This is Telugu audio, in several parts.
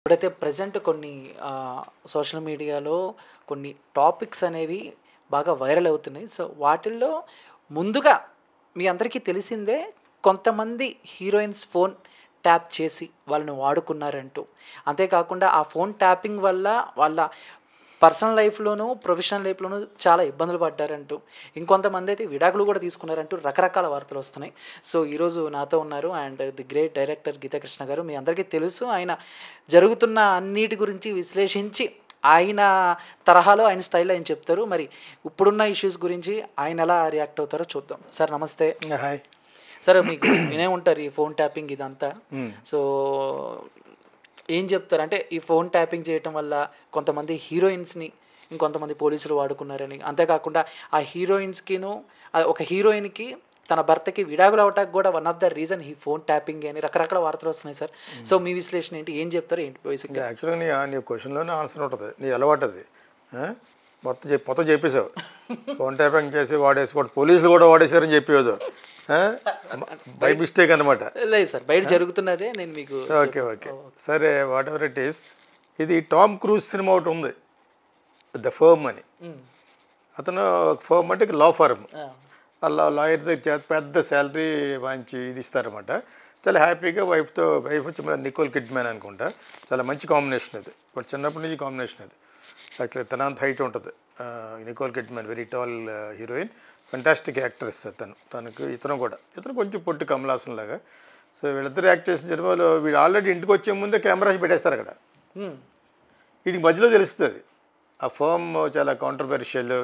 ఇప్పుడైతే ప్రెజెంట్ కొన్ని సోషల్ మీడియాలో కొన్ని టాపిక్స్ అనేవి బాగా వైరల్ అవుతున్నాయి. సో, వాటిల్లో ముందుగా మీ అందరికీ తెలిసిందే కొంతమంది హీరోయిన్స్ ఫోన్ ట్యాప్ చేసి వాళ్ళని వాడుకున్నారంటూ. అంతేకాకుండా ఆ ఫోన్ ట్యాపింగ్ వల్ల వాళ్ళ పర్సనల్ లైఫ్‌లోనూ, ప్రొఫెషనల్ లైఫ్‌లోనూ చాలా ఇబ్బందులు పడ్డారంటూ. ఇంకొంతమందైతే విడాకులు కూడా తీసుకున్నారంటూ రకరకాల వార్తలొస్తున్నాయి. సో, ఈరోజు నాతో ఉన్నారు and the great director Geetha Krishna గారు. మీ అందరికీ తెలుసు. ఆయన జరుగుతున్న అన్నిటి గురించి విశ్లేషించి ఆయన తరహాలో, ఆయన స్టైల్‌లో ఆయన చెప్తారు. మరి ఇప్పుడున్న ఇష్యూస్ గురించి ఆయన ఎలా రియాక్ట్ అవుతారో చూద్దాం. సార్ నమస్తే. హాయ్. సార్ మీకు వినే ఉంటారు ఈ ఫోన్ ట్యాపింగ్ ఇదంతా. సో, ఏం చెప్తారు? అంటే ఈ ఫోన్ ట్యాపింగ్ చేయటం వల్ల కొంతమంది హీరోయిన్స్‌ని ఇంకొంతమంది పోలీసులు వాడుకున్నారని, అంతేకాకుండా ఆ హీరోయిన్స్‌కిను ఒక హీరోయిన్‌కి తన భర్తకి విడాకులు అవ్వటానికి కూడా వన్ ఆఫ్ ద రీజన్ ఈ ఫోన్ ట్యాపింగ్ అని రకరకాల వార్తలు వస్తున్నాయి సార్. సో, మీ విశ్లేషణ ఏంటి? ఏం చెప్తారు ఏంటి బేసిక్గా? యాక్చువల్గా నీ క్వశ్చన్లోనే ఆన్సర్ ఉంటుంది. నీ అలవాటు అది. మొత్తం చెప్పేసావు. ఫోన్ ట్యాపింగ్ చేసి వాడేసుకోవడం, పోలీసులు కూడా వాడేశారని చెప్పేవాడు. బై మిస్టేక్ అనమాట. లేదు సార్, బయట జరుగుతున్నదే నేను మీకు. ఓకే. సరే, వాట్ ఎవర్ ఇట్ ఈస్. ఇది టామ్ క్రూజ్ సినిమా ఒకటి ఉంది, ద ఫర్మ్ అని. అతను ఫర్మ్ అంటే లా ఫర్మ్. అలా లాయర్ దగ్గర పెద్ద శాలరీ మంచి ఇది ఇస్తారన్నమాట. చాలా హ్యాపీగా వైఫ్ వచ్చి నికోల్ కిడ్మ్యాన్ అనుకుంటా. చాలా మంచి కాంబినేషన్ అది. బట్ చిన్నప్పటి నుంచి కాంబినేషన్ అది. యాక్చువల్లీ తనంత హైట్ ఉంటుంది Nicole Kidman, very tall heroine, fantastic actress ఇతను కొంచెం పొట్టి కమలాసన్ లాగా. సో, వీళ్ళిద్దరు యాక్ట్ చేసిన సినిమాలో వీడు ఆల్రెడీ ఇంటికి వచ్చే ముందే కెమెరాస్ పెట్టేస్తారు అక్కడ. వీటికి మధ్యలో తెలుస్తుంది ఆ ఫర్మ్ చాలా కాంట్రవర్షియల్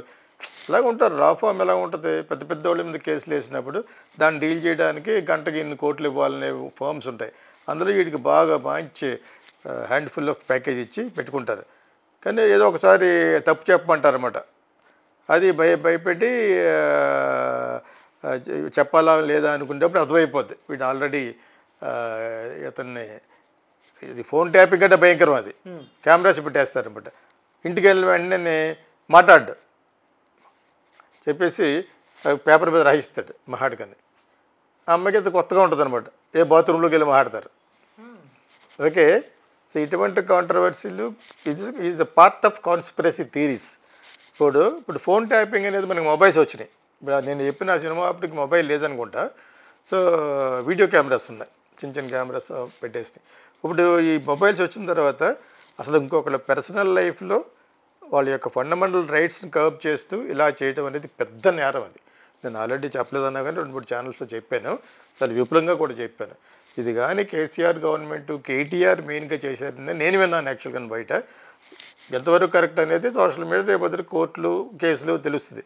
అలాగ ఉంటారు. రా ఫామ్ ఎలా ఉంటుంది, పెద్ద పెద్ద వాళ్ళ మీద కేసులు వేసినప్పుడు దాన్ని డీల్ చేయడానికి గంటకి ఇన్ని కోట్లు ఇవ్వాలనే ఫర్మ్స్ ఉంటాయి. అందులో వీటికి బాగా మంచి హ్యాండ్ఫుల్ ఆఫ్ ప్యాకేజ్ ఇచ్చి పెట్టుకుంటారు. కానీ ఏదో ఒకసారి తప్పు చెప్పమంటారన్నమాట. అది భయపెట్టి చెప్పాలా లేదా అనుకునేటప్పుడు అర్థమైపోద్ది వీడు ఆల్రెడీ ఇతన్ని. ఇది ఫోన్ ట్యాపింగ్ అంటే భయంకరం. అది కెమెరాస్ పెట్టేస్తారనమాట. ఇంటికి వెళ్ళిన వెంటనే మాట్లాడు చెప్పేసి పేపర్ మీద రాయిస్తాడు మాట్లాడుకని. ఆ అమ్మాయికి అయితే కొత్తగా ఉంటుంది అనమాట. ఏ బాత్రూంలోకి వెళ్ళి మాట్లాడతారు. ఓకే. సో, ఇటువంటి కాంట్రవర్సీలు is a part of conspiracy theories. ఇప్పుడు ఫోన్ ట్యాపింగ్ అనేది మనకి మొబైల్స్ వచ్చినాయి. ఇప్పుడు నేను చెప్పిన ఆ సినిమా అప్పటికి మొబైల్ లేదనుకుంటా. సో, వీడియో కెమెరాస్ ఉన్నాయి, చిన్న కెమెరాస్ పెట్టేసి. ఇప్పుడు ఈ మొబైల్స్ వచ్చిన తర్వాత అసలు ఇంకొకళ్ళ పర్సనల్ లైఫ్లో వాళ్ళ యొక్క ఫండమెంటల్ రైట్స్ని కర్బ్ చేస్తూ ఇలా చేయడం అనేది పెద్ద నేరం. అది నేను ఆల్రెడీ చెప్పలేదన్నా కానీ 2-3 ఛానల్స్లో చెప్పాను. చాలా విపులంగా కూడా చెప్పాను. ఇది కానీ కేసీఆర్ గవర్నమెంట్, కేటీఆర్ మెయిన్గా చేశారని నేను విన్నాను యాక్చువల్గా బయట. ఎంతవరకు కరెక్ట్ అనేది సోషల్ మీడియా, రేపొద్దు కోర్టులు కేసులు తెలుస్తుంది.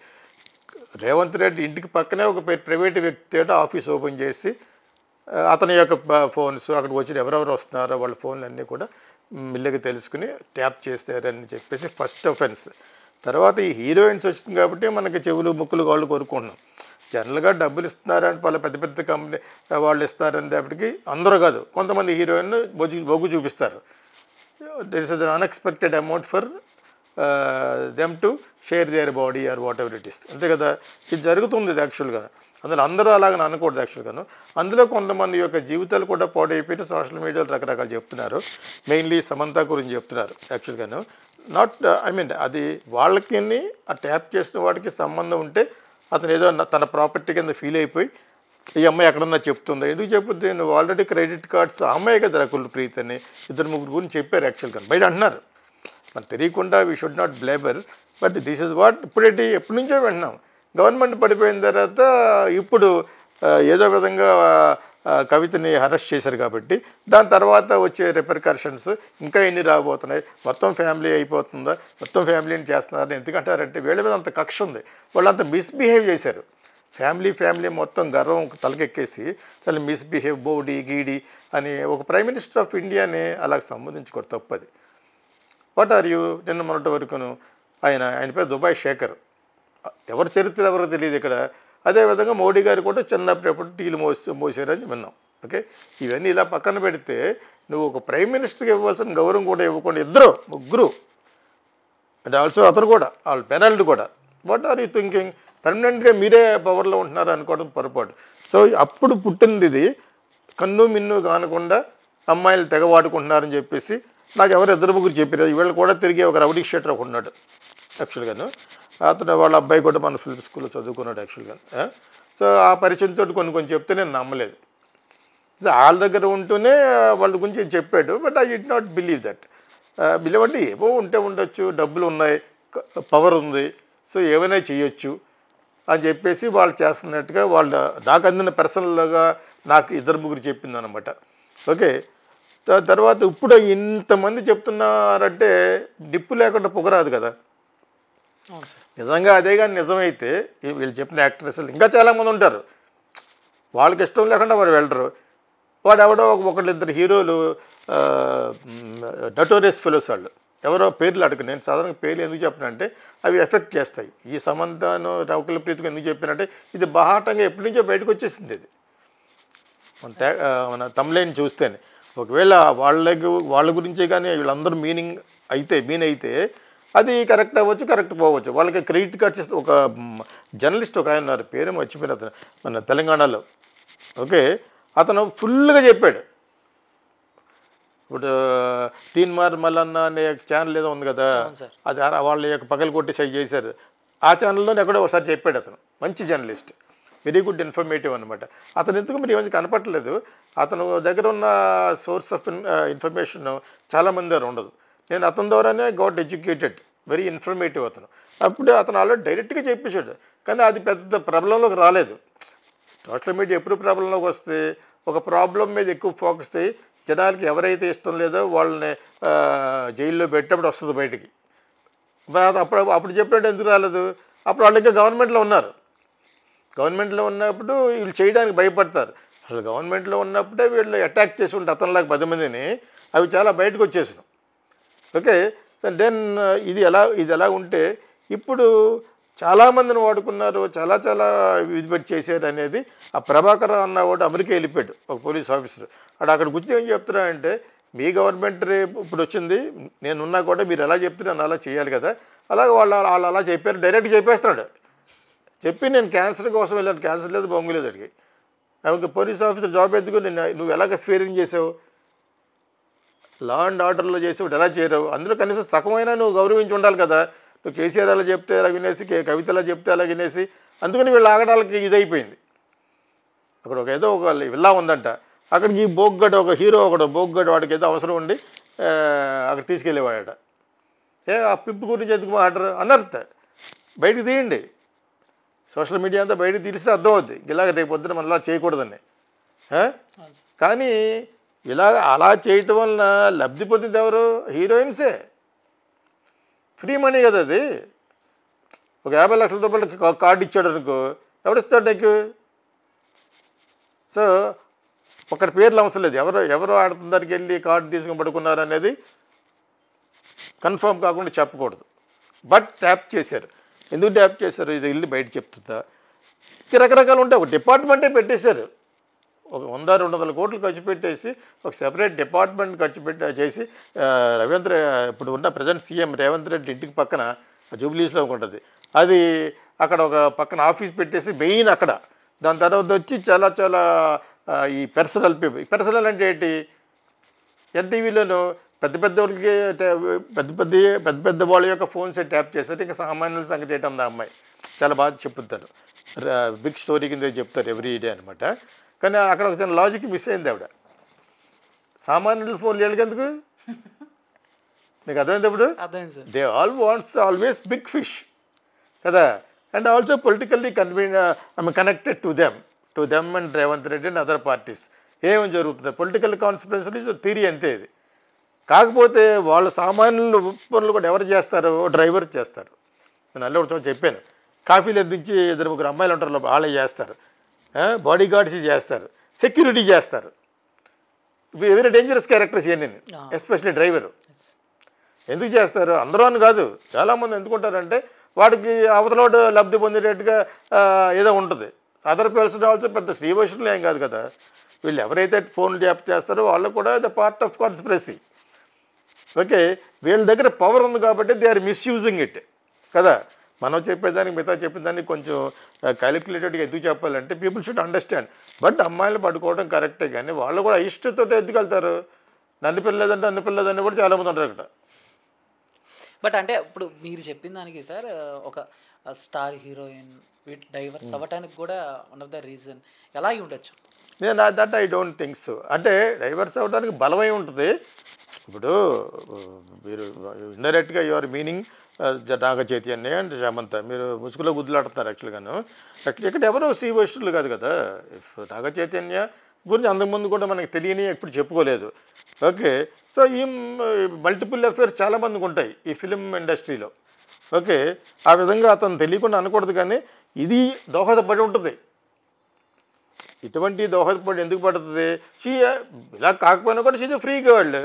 రేవంత్ రెడ్డి ఇంటికి పక్కనే ఒక ప్రైవేట్ వ్యక్తి ఆఫీస్ ఓపెన్ చేసి అతని యొక్క ఫోన్స్ అక్కడికి వచ్చి ఎవరెవరు వస్తున్నారో వాళ్ళ ఫోన్లు అన్నీ కూడా మిల్లగా తెలుసుకుని ట్యాప్ చేస్తారని చెప్పేసి ఫస్ట్ అఫెన్స్. తర్వాత ఈ హీరోయిన్స్ వచ్చింది కాబట్టి మనకి చెవులు ముక్కులు కాళ్ళు కొరుకుంటున్నాం. జనరల్గా డబ్బులు ఇస్తున్నారని వాళ్ళ పెద్ద పెద్ద కంపెనీ వాళ్ళు ఇస్తారనేటప్పటికి అందరూ కాదు, కొంతమంది హీరోయిన్ బొగ్గు చూపిస్తారు. This is an unexpected amount for them to share their body or whatever it is. అంతే కదా, ఇది జరుగుతుంది. ఇది యాక్చువల్గా అందులో అందరూ అలాగని అనకూడదు. యాక్చువల్గాను అందులో కొంతమంది యొక్క జీవితాలు కూడా పాడైపోయిన సోషల్ మీడియాలో రకరకాలు చెప్తున్నారు. మెయిన్లీ సమంత గురించి చెప్తున్నారు. యాక్చువల్గాను అది వాళ్ళకి ఆ ట్యాప్ చేసిన వాడికి సంబంధం ఉంటే అతను ఏదో తన ప్రాపర్టీ కింద ఫీల్ అయిపోయి ఈ అమ్మాయి ఎక్కడన్నా చెప్తుందా, ఎందుకు చెప్పుద్ది, నువ్వు ఆల్రెడీ క్రెడిట్ కార్డ్స్ ఆ అమ్మాయి కదా రకుల్ ప్రీత్ అని 2-3 గురించి చెప్పారు. యాక్చువల్గా బయట అంటున్నారు. మనకు తెలియకుండా we should not blame her. But this is what ఎప్పటి నుంచో వింటున్నాం. గవర్నమెంట్ పడిపోయిన తర్వాత ఇప్పుడు ఏదో విధంగా కవితని అరెస్ట్ చేశారు కాబట్టి దాని తర్వాత వచ్చే రిపర్కషన్స్ ఇంకా ఎన్ని రాబోతున్నాయి, మొత్తం ఫ్యామిలీ అయిపోతుందా, మొత్తం ఫ్యామిలీని చేస్తున్నారని ఎందుకంటారంటే వీళ్ళ మీద అంత కక్ష ఉంది. వాళ్ళంతా మిస్బిహేవ్ చేశారు. ఫ్యామిలీ మొత్తం గర్వం తలకెక్కేసి చాలా మిస్బిహేవ్, బోడీ గీడి అని ఒక ప్రైమ్ మినిస్టర్ ఆఫ్ ఇండియాని అలా సంబోధించుకోరు, తప్పది. What are you. నిన్న మొన్నటి వరకును ఆయన పేరు దుబాయ్ శేఖర్. ఎవరి చరిత్ర ఎవరో తెలియదు ఇక్కడ. అదేవిధంగా మోడీ గారు కూడా చిన్నప్పుడు టీలు మోసారని విన్నాం. ఓకే. ఇవన్నీ ఇలా పక్కన పెడితే నువ్వు ఒక ప్రైమ్ మినిస్టర్కి ఇవ్వాల్సిన గౌరవం కూడా ఇవ్వకుండా ముగ్గురు అండ్ ఆల్సో అతను కూడా వాళ్ళ పెనాల్టీ కూడా. What are you thinking? పర్మనెంట్గా మీరే పవర్లో ఉంటున్నారు అనుకోవడం పొరపాటు. సో, అప్పుడు పుట్టింది ఇది. కన్ను మిన్ను కానకుండా అమ్మాయిలు తెగ వాడుకుంటున్నారని చెప్పేసి నాకు ఎవరు ఇద్దరు ముగ్గురు చెప్పారు. వీళ్ళు కూడా తిరిగి ఒక రౌడీ షీటర్ ఒక ఉన్నాడు యాక్చువల్గాను. అతను వాళ్ళ అబ్బాయి కూడా మన ఫిల్మ్ స్కూల్లో చదువుకున్నాడు యాక్చువల్గా. సో ఆ పరిచయంతో కొన్ని చెప్తే నేను నమ్మలేదు. వాళ్ళ దగ్గర ఉంటూనే వాళ్ళ గురించి చెప్పాడు. But I did not believe that. Believe అంటే ఏవో ఉండొచ్చు, డబ్బులు ఉన్నాయి, పవర్ ఉంది, సో ఏమైనా చేయొచ్చు అని చెప్పేసి వాళ్ళు చేస్తున్నట్టుగా వాళ్ళు నాకు అందిన పర్సనల్గా నాకు ఇద్దరు ముగ్గురు చెప్పింది అనమాట. ఓకే, తర్వాత ఇప్పుడు ఇంతమంది చెప్తున్నారంటే నిప్పు లేకుండా పొగరాదు కదా. నిజంగా అదే కానీ నిజమైతే వీళ్ళు చెప్పిన యాక్ట్రెస్లు ఇంకా చాలామంది ఉంటారు, వాళ్ళకి ఇష్టం లేకుండా వాడు వెళ్ళరు. వాడు ఎవడో ఒకళ్ళిద్దరు హీరోలు నటోరియస్ ఫెలోస్ వాళ్ళు ఎవరో పేర్లు అడగ. నేను సాధారణంగా పేర్లు ఎందుకు చెప్పినంటే అవి ఎఫెక్ట్ చేస్తాయి. ఈ సమంతను రౌకల ప్రీతికి ఎందుకు చెప్పినంటే ఇది బాహాటంగా ఎప్పటి నుంచో బయటకు వచ్చేసింది. ఇది మన తమ్లైన్ చూస్తేనే ఒకవేళ వాళ్ళ గురించే కానీ వీళ్ళందరూ మీన్ అయితే అది కరెక్ట్ అవ్వచ్చు, కరెక్ట్ పోవచ్చు. వాళ్ళకి క్రెడిట్ కార్డ్ చేస్తే ఒక జర్నలిస్ట్ ఒక ఆయన ఉన్నారు, పేరు మర్చిపోయిన అతను మన తెలంగాణలో. ఓకే, అతను ఫుల్గా చెప్పాడు. ఇప్పుడు తీన్ మార్ మల్లన్న అనే ఛానల్ ఏదో ఉంది కదా, అది వాళ్ళ యొక్క పగలు కొట్టి సై చేశారు. ఆ ఛానల్లో ఎక్కడో ఒకసారి చెప్పాడు. అతను మంచి జర్నలిస్ట్, వెరీ గుడ్ ఇన్ఫర్మేటివ్ అనమాట. అతను ఎందుకు మీరు ఏమైనా కనపట్టలేదు. అతను దగ్గర ఉన్న సోర్స్ ఆఫ్ ఇన్ఫర్మేషన్ చాలామంది దగ్గర ఉండదు. నేను అతని ద్వారానే గాట్ ఎడ్యుకేటెడ్, వెరీ ఇన్ఫర్మేటివ్ అతను. అప్పుడు అతను ఆల్రెడీ డైరెక్ట్గా చెప్పేశాడు, కానీ అది పెద్ద ప్రాబ్లంలోకి రాలేదు. సోషల్ మీడియా ఎప్పుడు ప్రాబ్లంలోకి వస్తే ఒక ప్రాబ్లం మీద ఎక్కువ ఫోకస్ అయ్యి జనాలకి ఎవరైతే ఇష్టం లేదో వాళ్ళని జైల్లో పెట్టేప్పుడు వస్తుంది బయటికి. అప్పుడు చెప్పినట్టు ఎందుకు రాలేదు? అప్పుడు వాళ్ళు ఇంకా గవర్నమెంట్లో ఉన్నారు. గవర్నమెంట్లో ఉన్నప్పుడు వీళ్ళు చేయడానికి భయపడతారు. అసలు గవర్నమెంట్లో ఉన్నప్పుడే వీళ్ళు అటాక్ చేసి ఉంటే అతనిలాగా 10 మందిని అవి చాలా బయటకు వచ్చేసినాం. ఓకే, సో దెన్ ఇది ఎలా ఉంటే ఇప్పుడు చాలామందిని వాడుకున్నారు, చాలా ఇది పెట్టి చేశారు అనేది. ఆ ప్రభాకర్ అన్నవాడు అమెరికా వెళ్ళిపోయాడు, ఒక పోలీస్ ఆఫీసర్. అక్కడ కూర్చొని ఏం చెప్తున్నా అంటే మీ గవర్నమెంట్ ఇప్పుడు వచ్చింది, నేనున్నా కూడా మీరు ఎలా చెప్తున్నా అలా చేయాలి కదా. అలాగే వాళ్ళు అలా చెప్పారు, డైరెక్ట్ చెప్పేస్తున్నాడు. చెప్పి నేను క్యాన్సర్ కోసం వెళ్ళాను, క్యాన్సర్ లేదు బొంగు లేదు అడిగి. ఆమెకి పోలీస్ ఆఫీసర్ జాబ్ ఎందుకు, నువ్వు ఎలాగ స్వేరింగ్ చేసావు, లా అండ్ ఆర్డర్లో చేసేవాడు ఎలా చేయరావు, అందులో కనీసం సగమైనా నువ్వు గౌరవించి ఉండాలి కదా. నువ్వు కేసీఆర్ అలా చెప్తే అలా వినేసి, కవిత అలా చెప్తే అలా వినేసి, అందుకని వీళ్ళు ఆగడాలకి ఇదైపోయింది. అక్కడ ఏదో ఒక విల్లా ఉందంట, అక్కడికి బోగ్గడ్ ఒక హీరో బోగ్గడ్ వాడికి ఏదో అవసరం ఉండి అక్కడ తీసుకెళ్ళేవాడట. ఆ పిప్పు గురించి ఎందుకు మాట్లాడరు అనర్థ, బయటకు తీయండి. సోషల్ మీడియా అంతా బయటకు తీస్తే అర్థమవుద్ది ఇలాగ రేపు పొద్దున మనం అలా చేయకూడదని. కానీ అలా చేయటం వలన లబ్ధి పొందింది ఎవరు? హీరోయిన్సే. ఫ్రీ మనీ కదా అది. ఒక 50 లక్షల రూపాయలకి కార్డు ఇచ్చాడు అనుకో, ఎవడిస్తాడు నీకు? సో ఒకటి పేర్లు అవసరం లేదు, ఎవరు ఆడుతున్న దగ్గరికి వెళ్ళి కార్డు తీసుకుని పడుకున్నారు అనేది కన్ఫర్మ్ కాకుండా చెప్పకూడదు. బట్ ట్యాప్ చేశారు. ఎందుకు ట్యాప్ చేశారు? ఇది వెళ్ళి బయట చెప్తుందా? రకరకాలు ఉంటాయి. ఒక డిపార్ట్మెంటే పెట్టేశారు, ఒక 100-200 కోట్లు ఖర్చు పెట్టేసి ఒక సెపరేట్ డిపార్ట్మెంట్ చేసి ఇప్పుడు ఉన్న ప్రజెంట్ సీఎం రేవంత్ రెడ్డి ఇంటికి పక్కన జూబ్లీస్లో ఉంటుంది, అది అక్కడ ఒక పక్కన ఆఫీస్ పెట్టేసి మెయిన్ అక్కడ. దాని తర్వాత వచ్చి చాలా ఈ పర్సనల్ అంటే ఏంటి, ఎన్టీవీలోనూ పెద్ద వాళ్ళ యొక్క ఫోన్సే ట్యాప్ చేస్తారు. ఇంకా సామాన్యుల సంగతి ఏంటంది ఆ అమ్మాయి చాలా బాగా చెప్పుతారు, బిగ్ స్టోరీ కింద చెప్తారు ఎవ్రీ డే అనమాట. కానీ అక్కడ ఒక చిన్న లాజిక్ మిస్ అయింది. ఆవిడ సామాన్యుల ఫోన్లు వెళ్ళేందుకు నీకు అర్థమైంది? ఇప్పుడు they wants always big fish కదా. And also politically connected to them and Revanth Reddy and other parties. ఏమేమి జరుగుతుంది పొలిటికల్ కాన్స్పిరసీ థియరీ అంతే ఇది. కాకపోతే వాళ్ళ సామాన్యుల పనులు కూడా ఎవరు చేస్తారు? డ్రైవర్ చేస్తారు. నేను అల్లే ఒకటి చెప్పాను, కాఫీలు ఎద్దించి 2-3 అమ్మాయిలు ఉంటారు, వాళ్ళే చేస్తారు. బాడీ గార్డ్స్ చేస్తారు, సెక్యూరిటీ చేస్తారు. వెరీ డేంజరస్ క్యారెక్టర్స్ ఇవన్నీ, ఎస్పెషల్లీ డ్రైవరు. ఎందుకు చేస్తారు? అందరూ అని కాదు, చాలామంది ఎందుకుంటారంటే వాడికి అవతలోడు లబ్ధి పొందేటట్టుగా ఏదో ఉంటుంది. అదర్ పర్సన్ ఆల్సో పెద్ద శ్రీవైష్ణులు ఏం కాదు కదా. వీళ్ళు ఎవరైతే ఫోన్లు ట్యాప్ చేస్తారో వాళ్ళు కూడా the part of conspiracy. Okay, వీళ్ళ దగ్గర పవర్ ఉంది కాబట్టి దే ఆర్ మిస్యూజింగ్ ఇట్ కదా. మనం చెప్పేదానికి మిగతా చెప్పేదానికి కొంచెం క్యాలిక్యులేటెడ్గా ఎందుకు చెప్పాలంటే పీపుల్ షుడ్ అండర్స్టాండ్. బట్ అమ్మాయిలు పడుకోవడం కరెక్టే, కానీ వాళ్ళు కూడా ఇష్టంతో ఎందుకు వెళ్తారు? నన్ను పిల్లలేదంటే నన్ను పిల్లలేదని కూడా చాలామంది ఉంటారు అక్కడ. బట్ అంటే ఇప్పుడు మీరు చెప్పిన దానికి సార్ ఒక స్టార్ హీరోయిన్ వీటి డైవర్స్ అవ్వటానికి కూడా వన్ ఆఫ్ ద రీజన్ ఎలా అయి ఉండొచ్చు? నేను that I don't think so. అంటే డైవర్స్ అవ్వడానికి బలమై ఉంటుంది. ఇప్పుడు మీరు ఇండైరెక్ట్గా your meaning Naga Chaitanya and Samantha మీరు ముసుగులో గుద్దులాడుతున్నారు యాక్చువల్గాను. ఇక్కడ ఎవరు శ్రీ వైష్ణవులు కాదు కదా. ఇఫ్ నాగ చైతన్య గురించి అంతకుముందు కూడా మనకి తెలియని ఎప్పుడు చెప్పుకోలేదు. ఓకే, సో ఈ మల్టిపుల్ అఫేర్స్ చాలామందికి ఉంటాయి ఈ ఫిలిం ఇండస్ట్రీలో. ఓకే, ఆ విధంగా అతను తెలియకుండా అనకూడదు, కానీ ఇది దోహదపడి ఉంటుంది. ఇటువంటి దోహదపడి ఎందుకు పడుతుంది? ఇలా కాకపోయినా కూడా షీజ్ ఫ్రీ గర్ల్.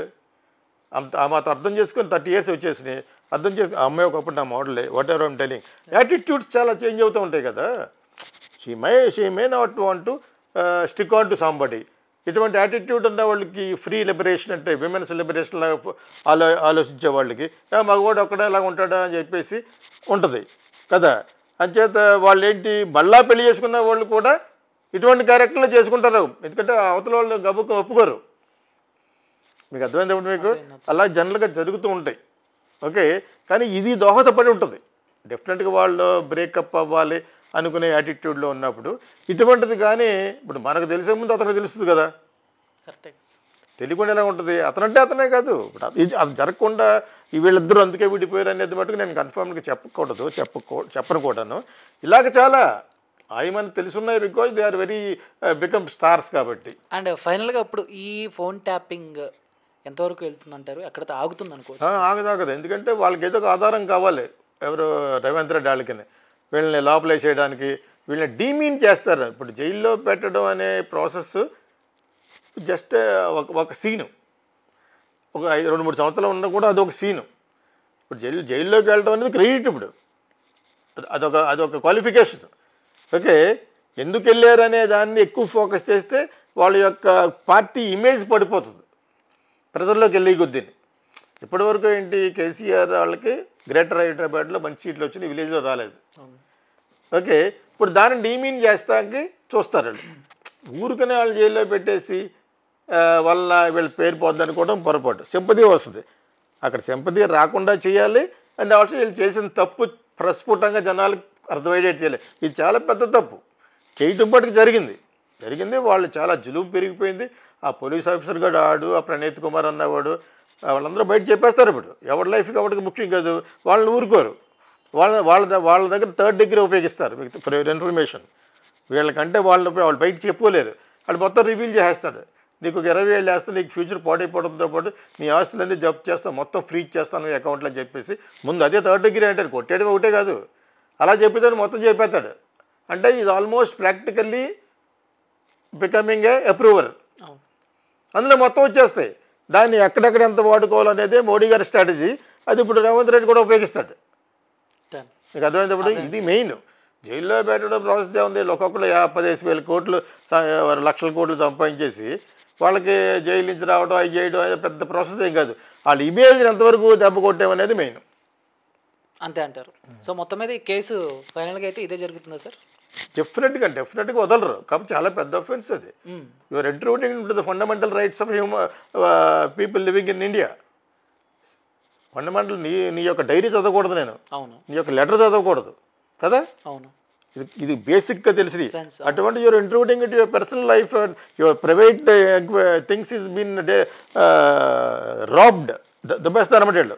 మాతో అర్థం చేసుకొని 30 years వచ్చేసినాయి. అర్థం చేసుకుని ఆ అమ్మాయి ఒకప్పుడు నా మోడలే, whatever I'm telling. Attitudes చాలా చేంజ్ అవుతూ ఉంటాయి కదా. She may not want to stick on to somebody. ఇటువంటి యాటిట్యూడ్ ఉన్న వాళ్ళకి ఫ్రీ లిబరేషన్ అంటే విమెన్స్ లిబరేషన్ లాగా ఆలోచించే వాళ్ళకి మగవాడు ఒక్కడే ఉంటాడా అని చెప్పేసి ఉంటుంది కదా. అంచేత వాళ్ళు ఏంటి మళ్ళా పెళ్లి చేసుకున్న వాళ్ళు కూడా ఇటువంటి క్యారెక్టర్లు చేసుకుంటారు, ఎందుకంటే అవతల వాళ్ళు గబుక్కు ఒప్పుకోరు. మీకు అర్థమైనప్పుడు మీకు అలా జనరల్గా జరుగుతూ ఉంటాయి. ఓకే, కానీ ఇది దోహదపడి ఉంటుంది. డెఫినెట్గా వాళ్ళు బ్రేకప్ అవ్వాలి అనుకునే యాటిట్యూడ్లో ఉన్నప్పుడు ఇటువంటిది. కానీ ఇప్పుడు మనకు తెలిసే ముందు అతనికి తెలుస్తుంది కదా, తెలియకుండా ఎలా ఉంటుంది? అతనంటే అతనే కాదు, ఇప్పుడు అది జరగకుండా వీళ్ళిద్దరూ అందుకే విడిపోయారు అనేది మటుకు నేను కన్ఫర్మ్గా చెప్పను కూడాను. ఇలాగ చాలా మనకు తెలుసున్నాయి, because they are very become stars కాబట్టి. అండ్ ఫైనల్గా ఇప్పుడు ఈ ఫోన్ ట్యాపింగ్ ఎంతవరకు వెళ్తుందంటారు? ఎక్కడ ఆగుతుంది అనుకోవచ్చు? ఆగదు, ఎందుకంటే వాళ్ళకి ఏదో ఒక ఆధారం కావాలి. ఎవరు రేవంత్ రెడ్డి వాళ్ళకి వీళ్ళని లోపల వేసేయడానికి, వీళ్ళని డీమీన్ చేస్తారు. ఇప్పుడు జైల్లో పెట్టడం అనే ప్రాసెస్ జస్ట్ ఒక సీను. ఒక 2-3 సంవత్సరాలు ఉన్నా కూడా అదొక సీను. ఇప్పుడు జైల్లోకి వెళ్ళడం అనేది క్రెడిట్. ఇప్పుడు అదొక క్వాలిఫికేషన్. ఓకే, ఎందుకు వెళ్ళారు అనే దాన్ని ఎక్కువ ఫోకస్ చేస్తే వాళ్ళ యొక్క పార్టీ ఇమేజ్ పడిపోతుంది ప్రజల్లోకి వెళ్ళే కొద్దిని. ఇప్పటివరకు ఏంటి, కేసీఆర్ వాళ్ళకి గ్రేటర్ హైదరాబాద్లో మంచి సీట్లు వచ్చినాయి, విలేజ్లో రాలేదు. ఓకే, ఇప్పుడు దాన్ని డీమీన్ చేస్తానికి చూస్తారు వాళ్ళు. ఊరికనే వాళ్ళు జైల్లో పెట్టేసి వల్ల వీళ్ళ పేరు పోద్ది అనుకోవడం పొరపాటు. సింపతి వస్తుంది, అక్కడ సింపతి రాకుండా చేయాలి. అండ్ ఆల్సో వీళ్ళు చేసిన తప్పు ప్రస్ఫుటంగా జనాలకు అర్థమయ్యేట్ చేయాలి. ఇది చాలా పెద్ద తప్పు చేయటం పాటికి జరిగింది. వాళ్ళు చాలా జులుపు పెరిగిపోయింది. ఆ పోలీస్ ఆఫీసర్ గారు ఆ ప్రణీత్ కుమార్ అన్నవాడు వాళ్ళందరూ బయట చెప్పేస్తారు. ఇప్పుడు ఎవరి లైఫ్కి ఎవరికి ముఖ్యం కాదు, వాళ్ళని ఊరుకోరు. వాళ్ళ దగ్గర 3rd degree ఉపయోగిస్తారు. మీకు ఫర్ యువర్ ఇన్ఫర్మేషన్, వీళ్ళకంటే వాళ్ళు బయట చెప్పుకోలేరు. వాళ్ళు మొత్తం రివీల్ చేసేస్తాడు. నీకు 20 ఏళ్ళు వేస్తే నీకు ఫ్యూచర్ పాడైపోవడంతో పాటు నీ ఆస్తులన్నీ జప్తు చేస్తాను, మొత్తం ఫ్రీజ్ చేస్తాను అకౌంట్లో అని చెప్పేసి ముందు అదే 3rd degree అంటారు. కొట్టేయడం ఒకటే కాదు, అలా చెప్పేదాన్ని మొత్తం చెప్పేస్తాడు. అంటే ఇది almost practically becoming a approver. అందులో మొత్తం వచ్చేస్తాయి. దాన్ని ఎక్కడెక్కడ ఎంత వాడుకోవాలనేదే మోడీ గారి స్ట్రాటజీ. అది ఇప్పుడు రేవంత్ రెడ్డి కూడా ఉపయోగిస్తాడు. మీకు అర్థమైనప్పుడు ఇది మెయిన్. జైల్లో పెట్టడం ప్రాసెస్ ఉంది. ఒక్కొక్కరు 15,000 కోట్లు 1,00,000 కోట్లు సంపాదించేసి వాళ్ళకి జైలు నుంచి రావడం అవి చేయడం అది పెద్ద ప్రాసెస్ ఏం కాదు. వాళ్ళ ఇమేజ్ని ఎంతవరకు దెబ్బ కొట్టామనేది మెయిన్. అంతే అంటారు. సో మొత్తం మీద ఈ కేసు ఫైనల్గా అయితే ఇదే జరుగుతుందా సార్? డెఫినెట్గా వదలరు. కాబట్టి చాలా పెద్ద అఫెన్స్ అది. Your intruding to the fundamental rights of people living in India. Fundamental నీ యొక్క డైరీ చదవకూడదు, నేను నీ యొక్క లెటర్ చదవకూడదు కదా. అవును, ఇది బేసిక్గా తెలిసి అటువంటి your intruding it your personal life, your private things is been robbed the best అనమాట.